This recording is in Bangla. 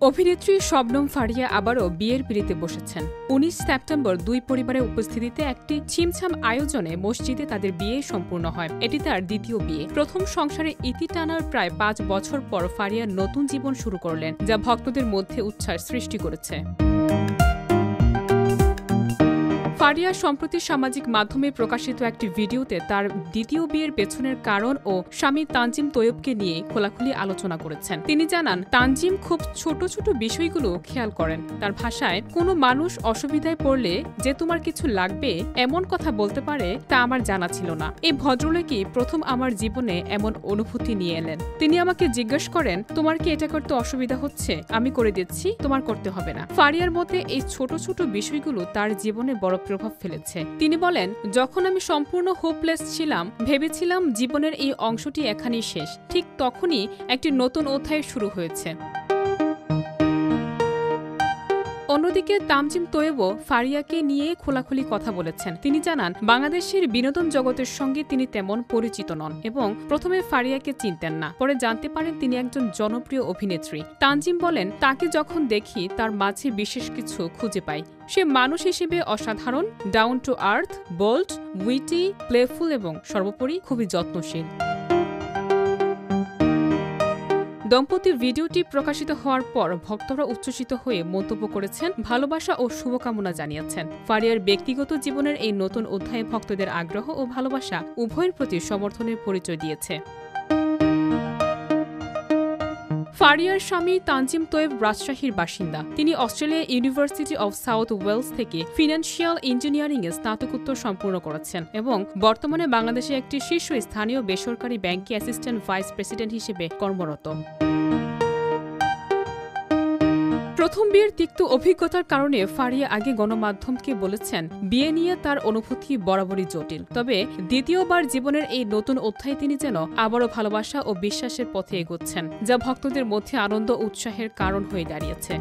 অভিনেত্রী শবনম ফারিয়া আবারও বিয়ের পিঁড়িতে বসেছেন। ১৯ সেপ্টেম্বর দুই পরিবারের উপস্থিতিতে একটি ছিমছাম আয়োজনে মসজিদে তাদের বিয়ে সম্পূর্ণ হয়। এটি তার দ্বিতীয় বিয়ে। প্রথম সংসারে ইতি টানার প্রায় ৫ বছর পর ফারিয়া নতুন জীবন শুরু করলেন, যা ভক্তদের মধ্যে উচ্ছ্বাস সৃষ্টি করেছে। ফারিয়া সম্প্রতি সামাজিক মাধ্যমে প্রকাশিত একটি ভিডিওতে তার দ্বিতীয় বিয়ের পেছনের কারণ ও স্বামী তানজিম তৈয়বকে নিয়ে খোলাখুলি আলোচনা করেছেন। তিনি জানান, তানজিম খুব ছোট ছোট বিষয়গুলো খেয়াল করেন। তার ভাষায়, কোনো মানুষ অসুবিধায় পড়লে যে তোমার কিছু লাগবে এমন কথা বলতে পারে তা আমার জানা ছিল না। এই ভদ্রলোকই প্রথম আমার জীবনে এমন অনুভূতি নিয়ে এলেন। তিনি আমাকে জিজ্ঞেস করেন, তোমার কি এটা করতে অসুবিধা হচ্ছে? আমি করে দিচ্ছি, তোমার করতে হবে না। ফারিয়ার মতে এই ছোট ছোট বিষয়গুলো তার জীবনে বড় প্রভাব ফেলেছে। তিনি বলেন, যখন আমি সম্পূর্ণ হোপলেস ছিলাম, ভেবেছিলাম জীবনের এই অংশটি এখানেই শেষ, ঠিক তখনই একটি নতুন অধ্যায় শুরু হয়েছে। অন্যদিকে তানজিম তৈয়বও ফারিয়াকে নিয়ে খোলাখুলি কথা বলেছেন। তিনি জানান, বাংলাদেশের বিনোদন জগতের সঙ্গে তিনি তেমন পরিচিত নন এবং প্রথমে ফারিয়াকে চিনতেন না। পরে জানতে পারেন তিনি একজন জনপ্রিয় অভিনেত্রী। তানজিম বলেন, তাকে যখন দেখি তার মাঝে বিশেষ কিছু খুঁজে পাই। সে মানুষ হিসেবে অসাধারণ, down to earth, bold, witty, playful এবং সর্বোপরি খুবই যত্নশীল। দম্পতির ভিডিওটি প্রকাশিত হওয়ার পর ভক্তরা উচ্ছ্বসিত হয়ে মন্তব্য করেছেন, ভালোবাসা ও শুভকামনা জানিয়েছেন। ফারিয়ার ব্যক্তিগত জীবনের এই নতুন অধ্যায়ে ভক্তদের আগ্রহ ও ভালোবাসা উভয়ের প্রতি সমর্থনের পরিচয় দিয়েছে। ফারিয়ার স্বামী তানজিম তৈয়ব রাজশাহীর বাসিন্দা। তিনি Australia university of south Wales থেকে ফিনান্সিয়াল ইঞ্জিনিয়ারিংয়ে স্নাতকোত্তর সম্পূর্ণ করেছেন এবং বর্তমানে বাংলাদেশে একটি শীর্ষস্থানীয় বেসরকারি ব্যাংকে অ্যাসিস্ট্যান্ট ভাইস প্রেসিডেন্ট হিসেবে কর্মরত। প্রথম বিয়ের তিক্ত অভিজ্ঞতার কারণে ফারিয়া আগে গণমাধ্যমকে বলেছেন, বিয়ে নিয়ে তার অনুভূতি বরাবরই জটিল। তবে দ্বিতীয়বার জীবনের এই নতুন অধ্যায়ে তিনি যেন আবারও ভালোবাসা ও বিশ্বাসের পথে এগোচ্ছেন, যা ভক্তদের মধ্যে আনন্দ উৎসাহের কারণ হয়ে দাঁড়িয়েছে।